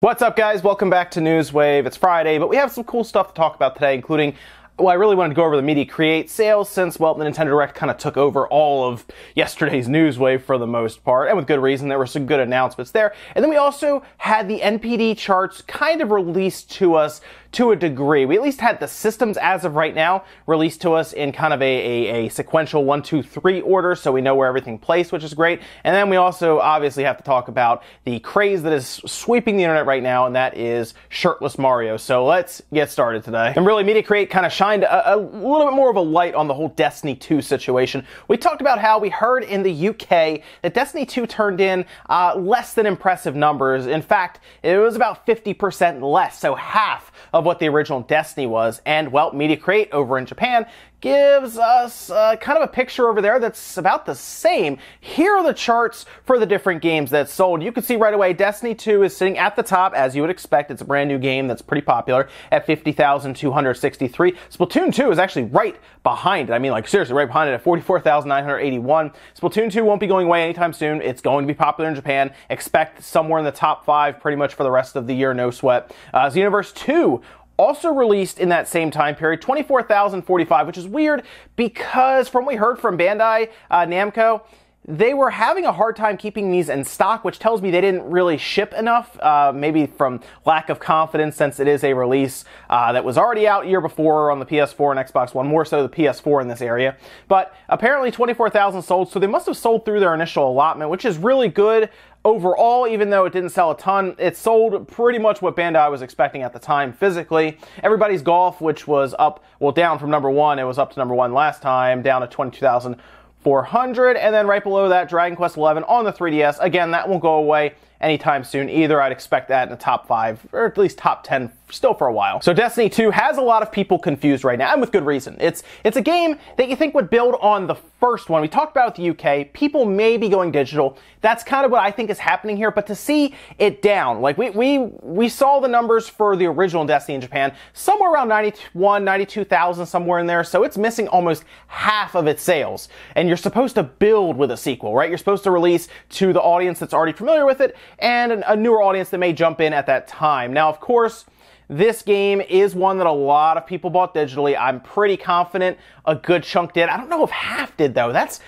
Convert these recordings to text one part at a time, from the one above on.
What's up, guys? Welcome back to Newswave. It's Friday, but we have some cool stuff to talk about today, including, well, I really wanted to go over the Media Create sales since, well, the Nintendo Direct kind of took over all of yesterday's Newswave for the most part, and with good reason. There were some good announcements there. And then we also had the NPD charts kind of released to us to a degree. We at least had the systems as of right now released to us in kind of a sequential 1, 2, 3 order, so we know where everything placed, which is great. And then we also obviously have to talk about the craze that is sweeping the internet right now, and that is shirtless Mario. So let's get started today. And really, Media Create kind of shined a little bit more of a light on the whole Destiny 2 situation. We talked about how we heard in the UK that Destiny 2 turned in less than impressive numbers. In fact, it was about 50% less, so half of what the original Destiny was. And, well, Media Create over in Japan gives us kind of a picture over there that's about the same. Here are the charts for the different games that sold. You can see right away Destiny 2 is sitting at the top, as you would expect. It's a brand new game that's pretty popular at 50,263. Splatoon 2 is actually right behind it. I mean, like, seriously, right behind it at 44,981. Splatoon 2 won't be going away anytime soon. It's going to be popular in Japan. Expect somewhere in the top 5 pretty much for the rest of the year, no sweat. Xenoverse 2 also released in that same time period, 24,045, which is weird because from what we heard from Bandai Namco, they were having a hard time keeping these in stock, which tells me they didn't really ship enough, maybe from lack of confidence since it is a release that was already out year before on the PS4 and Xbox One, more so the PS4 in this area. But apparently 24,000 sold, so they must have sold through their initial allotment, which is really good. Overall, even though it didn't sell a ton, it sold pretty much what Bandai was expecting at the time physically. Everybody's Golf, which was up, well, down from number 1, it was up to number 1 last time, down to 22,400, and then right below that, Dragon Quest XI on the 3DS. Again, that won't go away anytime soon either. I'd expect that in the top 5, or at least top 10 still for a while. So Destiny 2 has a lot of people confused right now, and with good reason. It's a game that you think would build on the first one. We talked about the UK. People may be going digital. That's kind of what I think is happening here, but to see it down, like we saw the numbers for the original Destiny in Japan, somewhere around 91, 92,000, somewhere in there, so it's missing almost half of its sales. And you're supposed to build with a sequel, right? You're supposed to release to the audience that's already familiar with it, and a newer audience that may jump in at that time. Now, of course, this game is one that a lot of people bought digitally. I'm pretty confident a good chunk did. I don't know if half did, though. That's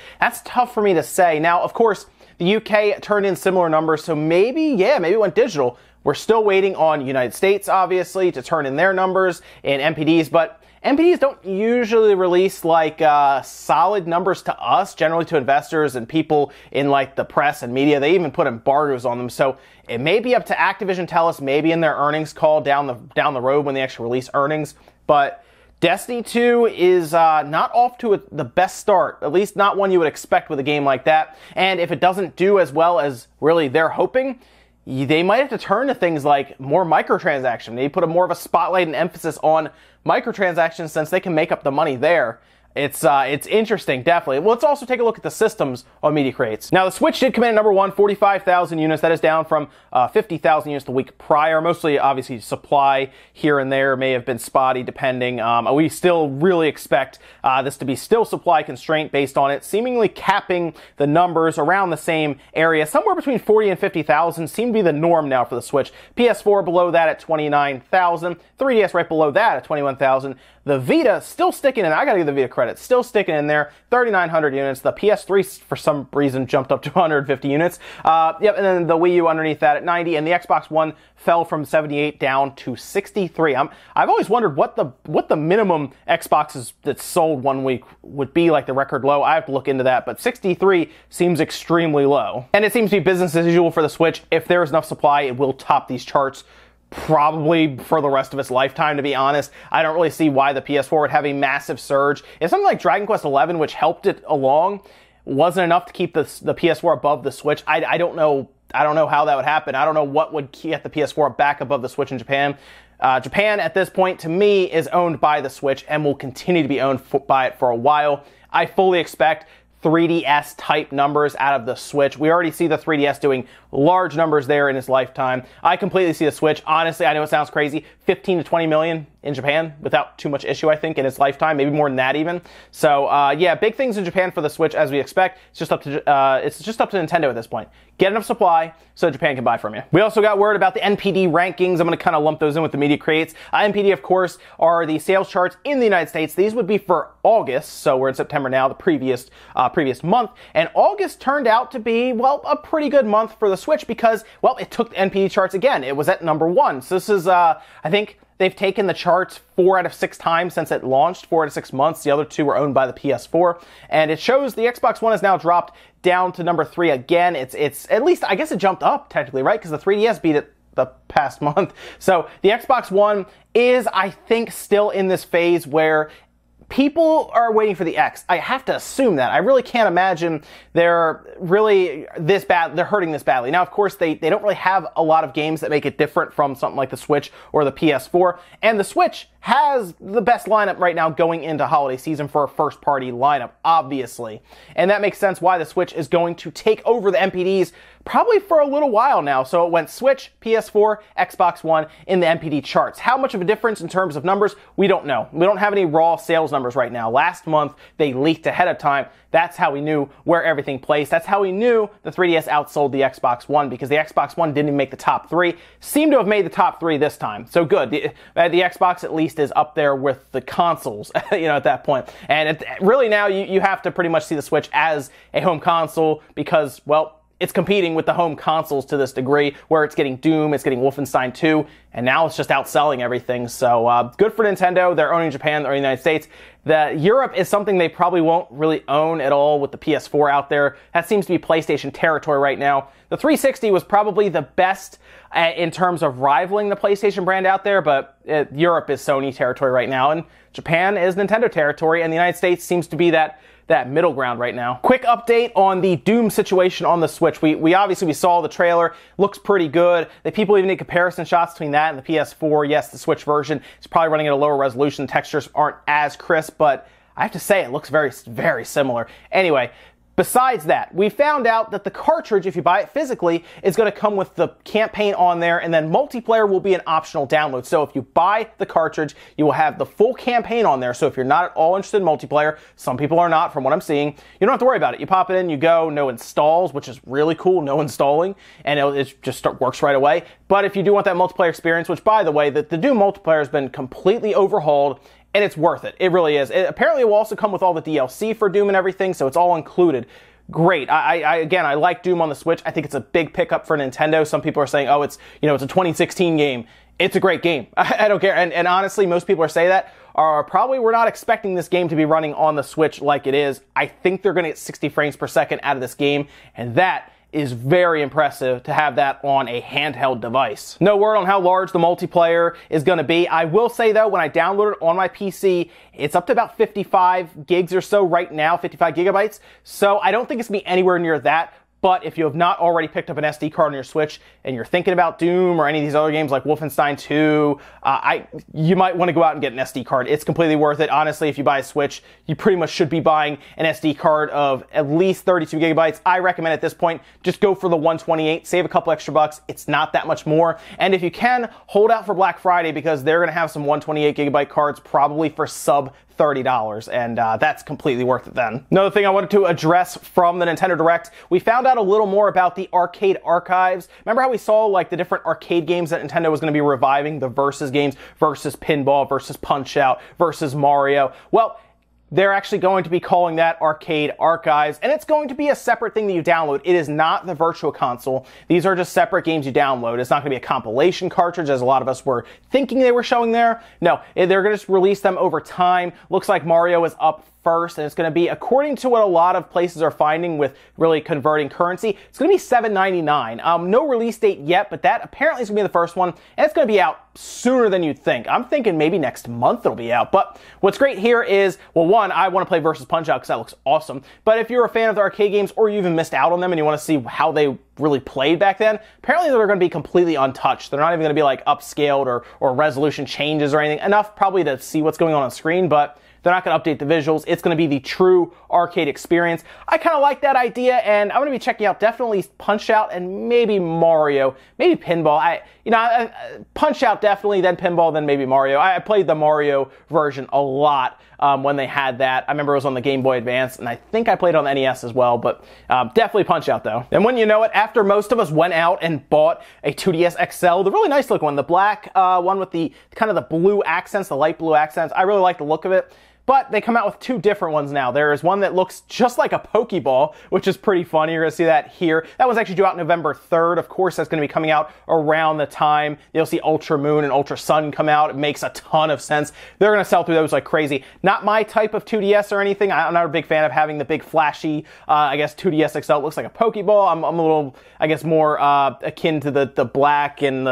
tough for me to say. Now, of course, the UK turned in similar numbers, so maybe it went digital. We're still waiting on United States, obviously, to turn in their numbers and NPDs, but NPDs don't usually release like solid numbers to us, generally to investors and people in like the press and media. They even put embargoes on them, so it may be up to Activision tell us maybe in their earnings call down the road when they actually release earnings. But Destiny 2 is not off to the best start, at least not one you would expect with a game like that. And if it doesn't do as well as really they're hoping, they might have to turn to things like more microtransactions. They put more of a spotlight and emphasis on microtransactions since they can make up the money there. It's interesting, definitely. Well, let's also take a look at the systems on Media Creates. Now, the Switch did come in at number 1, 45,000 units. That is down from 50,000 units the week prior. Mostly, obviously, supply here and there may have been spotty, depending. We still really expect this to be still supply constraint based on it, seemingly capping the numbers around the same area. Somewhere between 40 and 50,000 seem to be the norm now for the Switch. PS4 below that at 29,000. 3DS right below that at 21,000. The Vita still sticking in. I gotta give the Vita credit. Still sticking in there. 3,900 units. The PS3 for some reason jumped up to 150 units. And then the Wii U underneath that at 90, and the Xbox One fell from 78 down to 63. I've always wondered what the minimum Xboxes that sold one week would be, like the record low. I have to look into that, but 63 seems extremely low. And it seems to be business as usual for the Switch. If there is enough supply, it will top these charts probably for the rest of its lifetime, to be honest. I don't really see why the PS4 would have a massive surge. If something like Dragon Quest XI, which helped it along, wasn't enough to keep the PS4 above the Switch, I don't know how that would happen. I don't know what would get the PS4 back above the Switch in Japan. Japan, at this point, to me, is owned by the Switch and will continue to be owned by it for a while. I fully expect 3DS type numbers out of the Switch. We already see the 3DS doing large numbers there in his lifetime. I completely see the Switch. Honestly, I know it sounds crazy, 15 to 20 million in Japan without too much issue, I think, in its lifetime, maybe more than that even. So, yeah, big things in Japan for the Switch as we expect. It's just up to Nintendo at this point. Get enough supply so Japan can buy from you. We also got word about the NPD rankings. I'm going to kind of lump those in with the media creates. NPD, of course, are the sales charts in the United States. These would be for August, so we're in September now, the previous month. And August turned out to be, well, a pretty good month for the Switch because, well, it took the NPD charts again. It was at #1. So this is, I think, they've taken the charts 4 out of 6 times since it launched, 4 out of 6 months. The other 2 were owned by the PS4. And it shows the Xbox One has now dropped down to #3 again. It's at least, I guess it jumped up technically, right? Because the 3DS beat it the past month. So the Xbox One is, I think, still in this phase where people are waiting for the X. I have to assume that. I really can't imagine they're really they're hurting this badly. Now, of course, they don't really have a lot of games that make it different from something like the Switch or the PS4. And the Switch has the best lineup right now going into holiday season for a first-party lineup, obviously. And that makes sense why the Switch is going to take over the NPDs probably for a little while now. So it went Switch, PS4, Xbox One in the NPD charts. How much of a difference in terms of numbers? We don't know. We don't have any raw sales numbers right now. Last month, they leaked ahead of time. That's how we knew where everything placed. That's how we knew the 3DS outsold the Xbox One, because the Xbox One didn't even make the top 3. Seemed to have made the top 3 this time. So good. The Xbox at least is up there with the consoles, at that point. And really now you have to pretty much see the Switch as a home console because, well, it's competing with the home consoles to this degree, where it's getting Doom, it's getting Wolfenstein 2, and now it's just outselling everything. So good for Nintendo. They're owning Japan, they're owning the United States. Europe is something they probably won't really own at all with the PS4 out there. That seems to be PlayStation territory right now. The 360 was probably the best in terms of rivaling the PlayStation brand out there, but Europe is Sony territory right now, and Japan is Nintendo territory, and the United States seems to be that middle ground right now. Quick update on the Doom situation on the Switch. We obviously saw the trailer. Looks pretty good. The people even did comparison shots between that and the PS4. Yes, the Switch version is probably running at a lower resolution. The textures aren't as crisp, but I have to say it looks very, very similar. Anyway, besides that, we found out that the cartridge, if you buy it physically, is going to come with the campaign on there, and then multiplayer will be an optional download. So if you buy the cartridge, you will have the full campaign on there. So if you're not at all interested in multiplayer, some people are not from what I'm seeing, you don't have to worry about it. You pop it in, you go, no installs, which is really cool, no installing, and it just works right away. But if you do want that multiplayer experience, which by the way, the Doom multiplayer has been completely overhauled, and it's worth it. It really is. Apparently, it will also come with all the DLC for Doom and everything, so it's all included. Great. Again, I like Doom on the Switch. I think it's a big pickup for Nintendo. Some people are saying, oh, it's a 2016 game. It's a great game. I don't care. And honestly, most people who say that we're not expecting this game to be running on the Switch like it is. I think they're going to get 60 frames per second out of this game, and that is very impressive to have that on a handheld device. No word on how large the multiplayer is going to be. I will say though, when I download it on my PC, it's up to about 55 gigs or so right now, 55 gigabytes. So I don't think it's going to be anywhere near that. But if you have not already picked up an SD card on your Switch and you're thinking about Doom or any of these other games like Wolfenstein 2, you might want to go out and get an SD card. It's completely worth it. Honestly, if you buy a Switch, you pretty much should be buying an SD card of at least 32 gigabytes. I recommend at this point, just go for the 128, save a couple extra bucks. It's not that much more. And if you can, hold out for Black Friday because they're going to have some 128 gigabyte cards probably for sub $30, and that's completely worth it then. Another thing I wanted to address from the Nintendo Direct, we found out a little more about the arcade archives. Remember how we saw like the different arcade games that Nintendo was going to be reviving, the Versus games, Versus Pinball, Versus Punch-Out, Versus Mario? Well, they're actually going to be calling that Arcade Archives, and it's going to be a separate thing that you download. It is not the Virtual Console. These are just separate games you download. It's not going to be a compilation cartridge, as a lot of us were thinking they were showing there. No, they're going to just release them over time. Looks like Mario is up first, and it's going to be, according to what a lot of places are finding with really converting currency, it's going to be $7.99. No release date yet, but that apparently is going to be the first one, and it's going to be out sooner than you'd think. I'm thinking maybe next month it'll be out. But what's great here is, well, one, I want to play Versus Punch-Out because that looks awesome. But if you're a fan of the arcade games or you even missed out on them and you want to see how they really played back then, apparently they're going to be completely untouched. They're not even going to be like upscaled or resolution changes or anything. Enough probably to see what's going on screen, but they're They're not going to update the visuals. It's going to be the true arcade experience. I kind of like that idea, and I'm going to be checking out definitely Punch-Out and maybe Mario, maybe Pinball. Punch-Out definitely, then Pinball, then maybe Mario. I played the Mario version a lot when they had that. I remember it was on the Game Boy Advance, and I think I played on the NES as well, but definitely Punch-Out though. And when you know it, after most of us went out and bought a 2DS XL, the really nice looking one, the black one with the kind of the blue accents, the light blue accents, I really like the look of it. But they come out with two different ones now. There is one that looks just like a Pokeball, which is pretty funny. You're going to see that here. That one's actually due out November 3rd. Of course, that's going to be coming out around the time you'll see Ultra Moon and Ultra Sun come out. It makes a ton of sense. They're going to sell through those like crazy. Not my type of 2DS or anything. I'm not a big fan of having the big flashy, 2DS XL. It looks like a Pokeball. I'm a little, more akin to the black and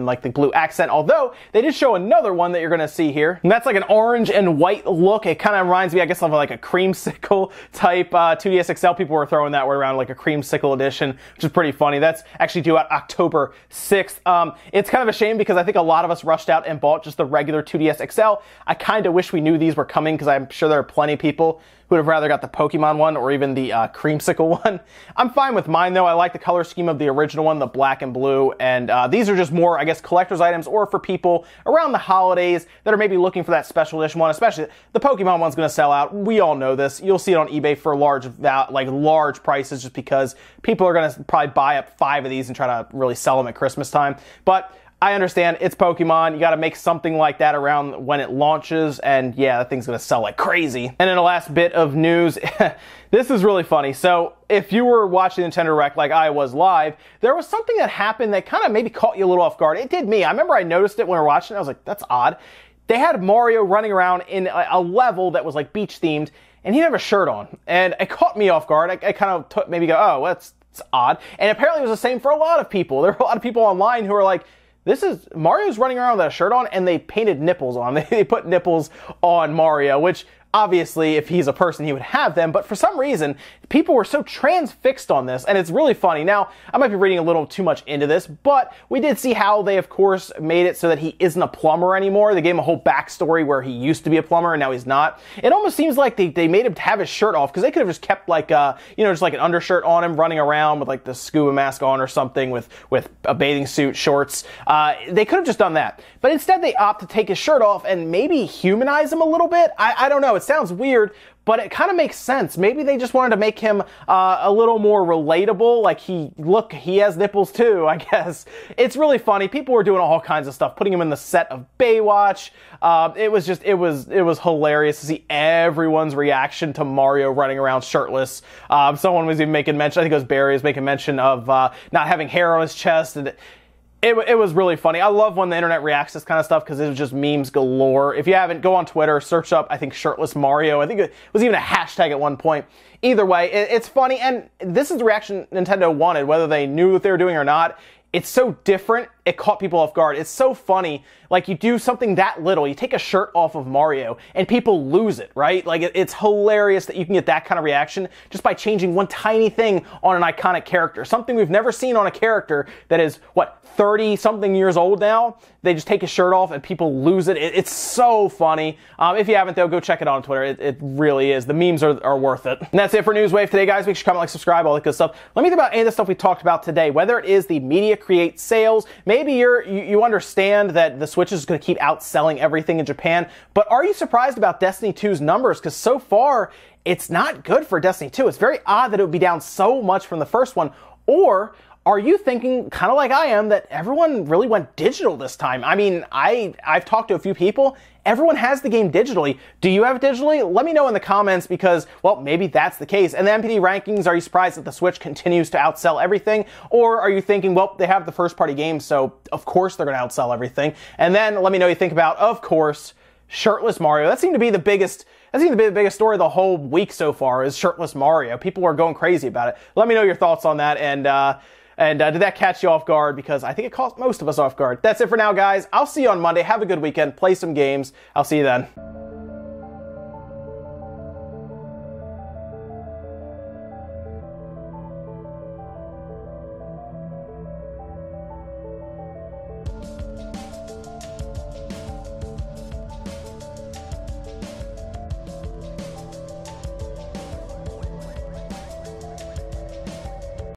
like the blue accent. Although, they did show another one that you're going to see here. And that's like an orange and white look. It kind of reminds me, I guess, of like a creamsicle type 2DS XL. People were throwing that word around, like a creamsicle edition, which is pretty funny. That's actually due out October 6th. It's kind of a shame because I think a lot of us rushed out and bought just the regular 2DS XL. I kind of wish we knew these were coming because I'm sure there are plenty of people who would have rather got the Pokemon one or even the creamsicle one. I'm fine with mine though. I like the color scheme of the original one, the black and blue, and these are just more, I guess, collector's items or for people around the holidays that are maybe looking for that special edition one. Especially the Pokemon one's going to sell out. We all know this. You'll see it on eBay for large prices just because people are going to probably buy up 5 of these and try to really sell them at Christmas time. But I understand it's Pokemon. You got to make something like that around when it launches, and yeah, that thing's going to sell like crazy. And then the last bit of news, this is really funny. So if you were watching Nintendo Direct like I was live, there was something that happened that kind of maybe caught you a little off guard. It did me. I remember I noticed it when we were watching it. I was like, that's odd. They had Mario running around in a level that was like beach themed, and he didn't have a shirt on. And it caught me off guard. I kind of maybe go, oh, that's odd. And apparently it was the same for a lot of people. There were a lot of people online who were like, Mario's running around with a shirt on, and they painted nipples on him. They put nipples on Mario, which obviously, if he's a person, he would have them, but for some reason, people were so transfixed on this, and it's really funny. Now, I might be reading a little too much into this, but we did see how they, of course, made it so that he isn't a plumber anymore. They gave him a whole backstory where he used to be a plumber, and now he's not. It almost seems like they made him have his shirt off, because they could have just kept, just like an undershirt on him, running around with, like, the scuba mask on or something with a bathing suit, shorts. They could have just done that. But instead, they opt to take his shirt off and maybe humanize him a little bit. I don't know. It sounds weird, but it kind of makes sense. Maybe they just wanted to make him a little more relatable. Like, he has nipples too, I guess. It's really funny. People were doing all kinds of stuff, putting him in the set of Baywatch. It was hilarious to see everyone's reaction to Mario running around shirtless. Someone was even making mention, I think it was Barry, was making mention of not having hair on his chest, and it was really funny. I love when the internet reacts to this kind of stuff because it was just memes galore. If you haven't, go on Twitter, search up, I think, shirtless Mario. I think it was even a hashtag at one point. Either way, it's funny, and this is the reaction Nintendo wanted, whether they knew what they were doing or not. It's so different, it caught people off guard. It's so funny, like you do something that little, you take a shirt off of Mario, and people lose it, right? Like, it's hilarious that you can get that kind of reaction just by changing one tiny thing on an iconic character. Something we've never seen on a character that is, 30-something years old now. They just take his shirt off and people lose it. It's so funny. If you haven't, though, go check it out on Twitter. It really is. The memes are worth it. And that's it for Newswave today, guys. Make sure you comment, like, subscribe, all that good stuff. Let me think about any of the stuff we talked about today, whether it is the media create sales. Maybe you understand that the Switch is going to keep outselling everything in Japan, but are you surprised about Destiny 2's numbers? Because so far, it's not good for Destiny 2. It's very odd that it would be down so much from the first one. Or are you thinking, kind of like I am, that everyone really went digital this time? I mean, I've talked to a few people. Everyone has the game digitally. Do you have it digitally? Let me know in the comments because, well, maybe that's the case. And the NPD rankings, are you surprised that the Switch continues to outsell everything? Or are you thinking, well, they have the first-party games, so of course they're going to outsell everything? And then let me know what you think about, of course, shirtless Mario. That seemed to be the biggest story of the whole week so far is shirtless Mario. People are going crazy about it. Let me know your thoughts on that, and did that catch you off guard? Because I think it caught most of us off guard. That's it for now, guys. I'll see you on Monday. Have a good weekend. Play some games. I'll see you then.